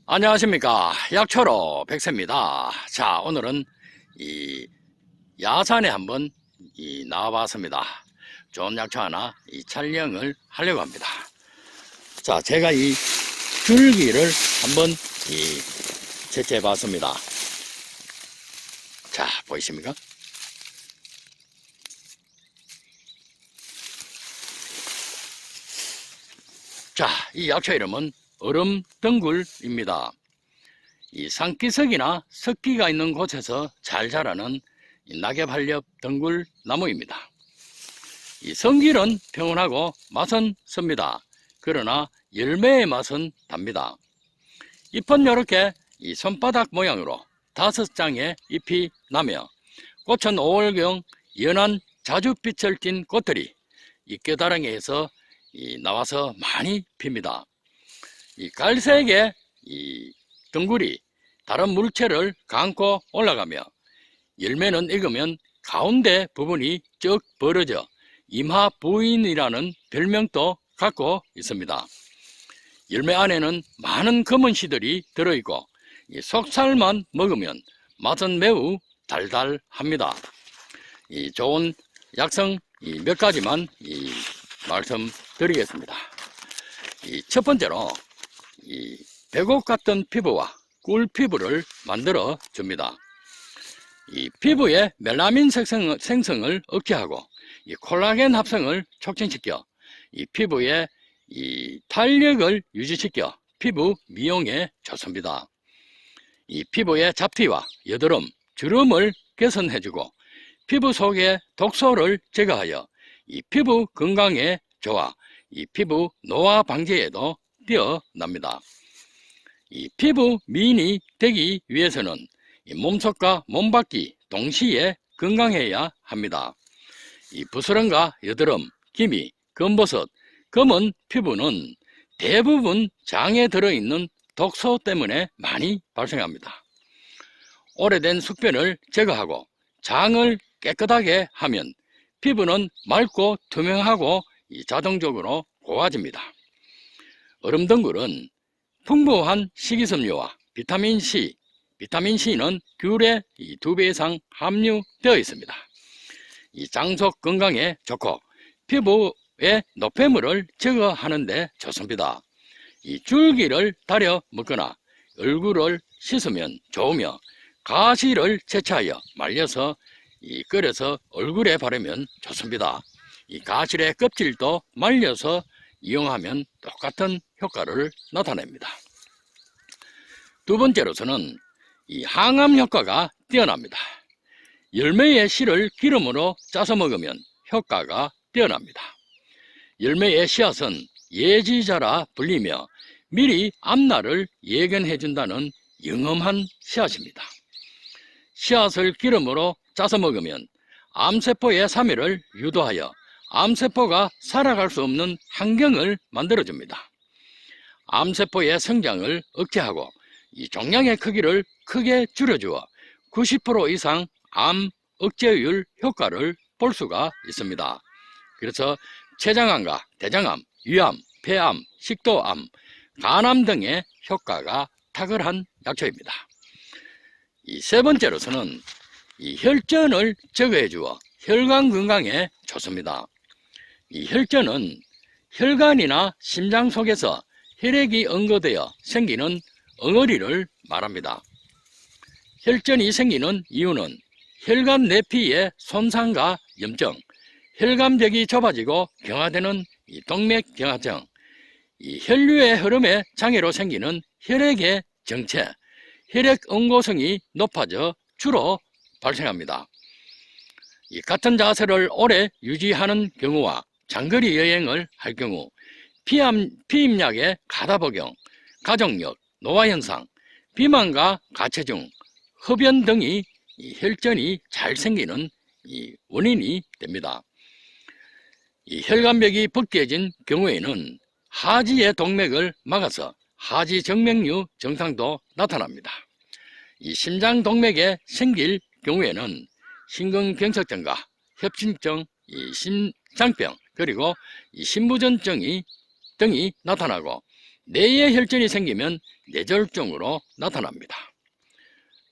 안녕하십니까. 약초로 백세입니다. 자, 오늘은 이 야산에 한번 나와봤습니다. 좋은 약초 하나 촬영을 하려고 합니다. 자, 제가 이 줄기를 한번 채취해 봤습니다. 자, 보이십니까? 자, 이 약초 이름은 얼음덩굴입니다. 이 산기슭이나 석기가 있는 곳에서 잘 자라는 낙엽한렵 덩굴 나무입니다. 이 성질은 평온하고 맛은 섭니다. 그러나 열매의 맛은 답니다. 잎은 이렇게 손바닥 모양으로 5장의 잎이 나며 꽃은 5월경 연한 자줏빛을 띤 꽃들이 이 껴다랑이에서 나와서 많이 핍니다. 이 갈색의 덩굴이 다른 물체를 감고 올라가며 열매는 익으면 가운데 부분이 쭉 벌어져 임하부인이라는 별명도 갖고 있습니다. 열매 안에는 많은 검은 씨들이 들어있고 속살만 먹으면 맛은 매우 달달합니다. 좋은 약성 몇 가지만 말씀드리겠습니다. 첫 번째로 백옥 같은 피부와 꿀 피부를 만들어 줍니다. 피부의 멜라민 생성을 억제하고 콜라겐 합성을 촉진시켜 피부의 탄력을 유지시켜 피부 미용에 좋습니다. 피부의 잡티와 여드름, 주름을 개선해주고 피부 속의 독소를 제거하여 피부 건강에 좋아 피부 노화 방지에도 뛰어납니다. 피부 미인이 되기 위해서는 몸속과 몸밖이 동시에 건강해야 합니다. 부스럼과 여드름, 기미, 검버섯, 검은 피부는 대부분 장에 들어있는 독소 때문에 많이 발생합니다. 오래된 숙변을 제거하고 장을 깨끗하게 하면 피부는 맑고 투명하고 자동적으로 고와집니다. 얼음덩굴은 풍부한 식이섬유와 비타민C, 비타민C는 귤의 2배 이상 함유되어 있습니다. 장속 건강에 좋고 피부의 노폐물을 제거하는 데 좋습니다. 줄기를 달여 먹거나 얼굴을 씻으면 좋으며 가시를 채취하여 말려서 끓여서 얼굴에 바르면 좋습니다. 가실의 껍질도 말려서 이용하면 똑같은 효과를 나타냅니다. 두 번째로서는 항암 효과가 뛰어납니다. 열매의 씨를 기름으로 짜서 먹으면 효과가 뛰어납니다. 열매의 씨앗은 예지자라 불리며 미리 앞날을 예견해준다는 영험한 씨앗입니다. 씨앗을 기름으로 짜서 먹으면 암세포의 사멸을 유도하여 암세포가 살아갈 수 없는 환경을 만들어줍니다. 암세포의 성장을 억제하고 종양의 크기를 크게 줄여주어 90% 이상 암 억제율 효과를 볼 수가 있습니다. 그래서 췌장암과 대장암, 위암, 폐암, 식도암, 간암 등의 효과가 탁월한 약초입니다. 세 번째로서는 혈전을 제거해 주어 혈관 건강에 좋습니다. 혈전은 혈관이나 심장 속에서 혈액이 응고되어 생기는 엉어리를 말합니다. 혈전이 생기는 이유는 혈관 내피의 손상과 염증, 혈관벽이 좁아지고 경화되는 동맥경화증, 혈류의 흐름의 장애로 생기는 혈액의 정체, 혈액 응고성이 높아져 주로 발생합니다. 같은 자세를 오래 유지하는 경우와 장거리 여행을 할 경우 피임약의 가다 복용, 가족력, 노화현상, 비만과 가체중, 흡연 등이 혈전이 잘 생기는 원인이 됩니다. 혈관벽이 벗겨진 경우에는 하지의 동맥을 막아서 하지정맥류 증상도 나타납니다. 심장 동맥에 생길 경우에는 심근경색증과 협심증, 심장병, 그리고 신부전증 등이 나타나고 뇌에 혈전이 생기면 뇌졸중으로 나타납니다.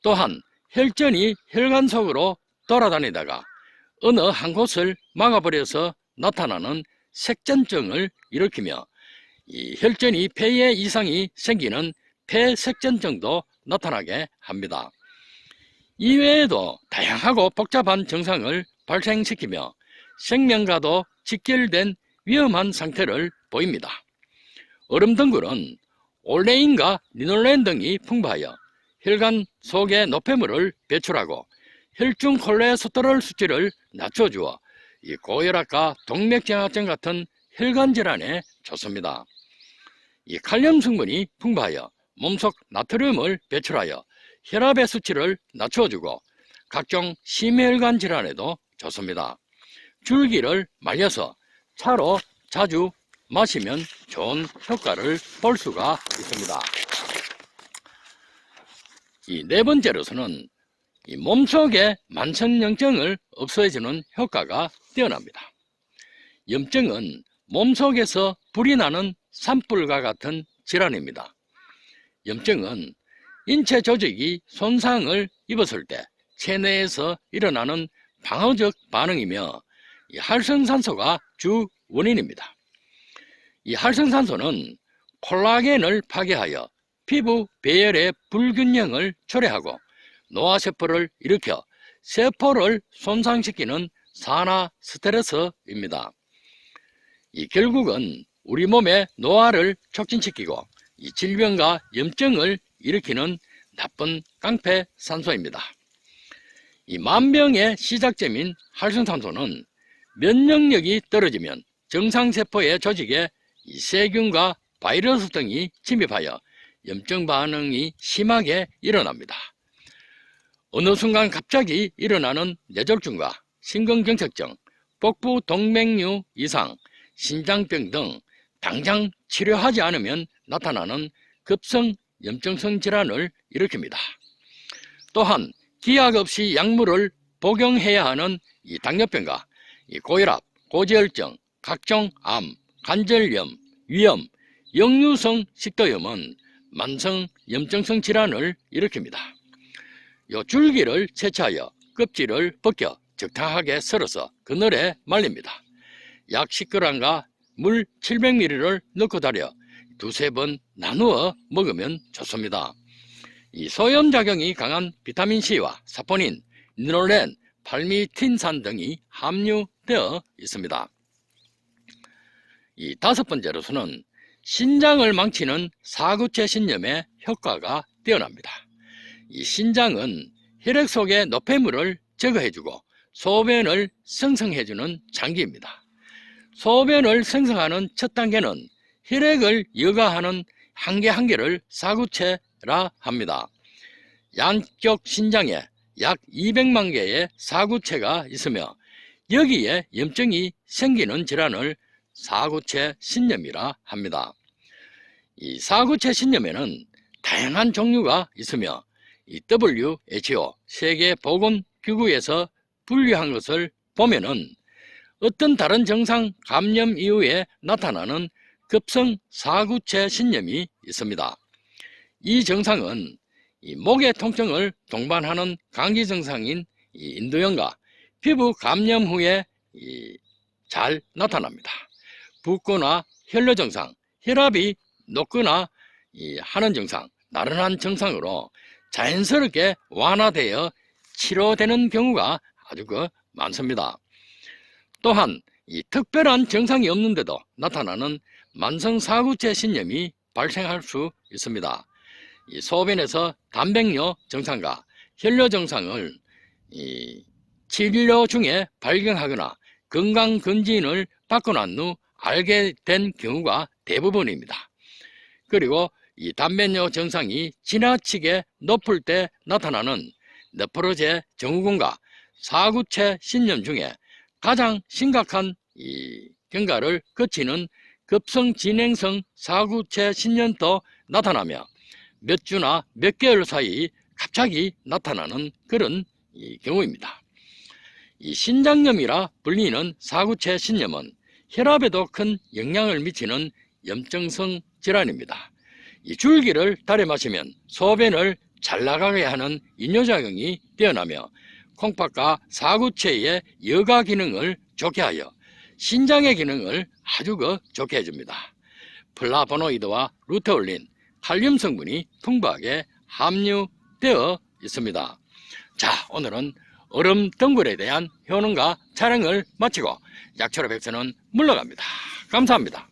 또한 혈전이 혈관 속으로 돌아다니다가 어느 한 곳을 막아버려서 나타나는 색전증을 일으키며 이 혈전이 폐에 이상이 생기는 폐색전증도 나타나게 합니다. 이외에도 다양하고 복잡한 증상을 발생시키며 생명과도 직결된 위험한 상태를 보입니다. 얼음덩굴은 올레인과 리놀렌 등이 풍부하여 혈관 속에 노폐물을 배출하고 혈중 콜레스테롤 수치를 낮춰주어 이 고혈압과 동맥경화증 같은 혈관 질환에 좋습니다. 이 칼륨 성분이 풍부하여 몸속 나트륨을 배출하여 혈압의 수치를 낮춰주고 각종 심혈관 질환에도 좋습니다. 줄기를 말려서 차로 자주 마시면 좋은 효과를 볼 수가 있습니다. 이 네 번째로서는 이 몸속의 만성염증을 없애주는 효과가 뛰어납니다. 염증은 몸속에서 불이 나는 산불과 같은 질환입니다. 염증은 인체 조직이 손상을 입었을 때 체내에서 일어나는 방어적 반응이며 이 활성산소가 주 원인입니다. 이 활성산소는 콜라겐을 파괴하여 피부 배열의 불균형을 초래하고 노화세포를 일으켜 세포를 손상시키는 산화 스트레스입니다. 이 결국은 우리 몸의 노화를 촉진시키고 이 질병과 염증을 일으키는 나쁜 깡패 산소입니다. 이 만병의 시작점인 활성산소는 면역력이 떨어지면 정상세포의 조직에 이 세균과 바이러스 등이 침입하여 염증 반응이 심하게 일어납니다. 어느 순간 갑자기 일어나는 뇌졸중과 심근경색증, 복부 동맥류 이상, 신장병 등 당장 치료하지 않으면 나타나는 급성 염증성 질환을 일으킵니다. 또한 기약 없이 약물을 복용해야 하는 이 당뇨병과 이 고혈압, 고지혈증, 각종 암, 관절염, 위염, 역류성 식도염은 만성 염증성 질환을 일으킵니다. 요 줄기를 채취하여 껍질을 벗겨 적당하게 썰어서 그늘에 말립니다. 약 10g과 물 700ml를 넣고 달여 두세 번 나누어 먹으면 좋습니다. 이 소염작용이 강한 비타민C와 사포닌, 리놀렌, 팔미틴산 등이 함유되어 있습니다. 이 다섯 번째로서는 신장을 망치는 사구체 신염의 효과가 뛰어납니다. 이 신장은 혈액 속의 노폐물을 제거해주고 소변을 생성해주는 장기입니다. 소변을 생성하는 첫 단계는 혈액을 여과하는 한 개 한 개를 사구체라 합니다. 양쪽 신장에 약 200만 개의 사구체가 있으며 여기에 염증이 생기는 질환을 사구체 신염이라 합니다. 이 사구체 신염에는 다양한 종류가 있으며 이 WHO 세계보건기구에서 분류한 것을 보면은 어떤 다른 정상 감염 이후에 나타나는 급성 사구체 신염이 있습니다. 이 증상은 이 목의 통증을 동반하는 감기 증상인 이 인두염과 피부 감염 후에 잘 나타납니다. 붓거나 혈뇨 증상, 혈압이 높거나 하는 증상, 나른한 증상으로 자연스럽게 완화되어 치료되는 경우가 아주 많습니다. 또한 이 특별한 증상이 없는데도 나타나는 만성사구체 신염이 발생할 수 있습니다. 이 소변에서 단백뇨 증상과 혈뇨 증상을 치료 중에 발견하거나 건강검진을 받고 난 후 알게 된 경우가 대부분입니다. 그리고 이 단백뇨 증상이 지나치게 높을 때 나타나는 네프로제 증후군과 사구체 신염 중에 가장 심각한 경과를 거치는 급성 진행성 사구체 신염도 나타나며 몇 주나 몇 개월 사이 갑자기 나타나는 그런 경우입니다. 이 신장염이라 불리는 사구체 신염은 혈압에도 큰 영향을 미치는 염증성 질환입니다. 이 줄기를 달여 마시면 소변을 잘 나가게 하는 이뇨작용이 뛰어나며 콩팥과 사구체의 여가 기능을 좋게 하여 신장의 기능을 아주 좋게 해줍니다. 플라보노이드와 루테올린, 칼륨 성분이 풍부하게 함유되어 있습니다. 자, 오늘은 얼음 덩굴에 대한 효능과 촬영을 마치고 약초로 백서는 물러갑니다. 감사합니다.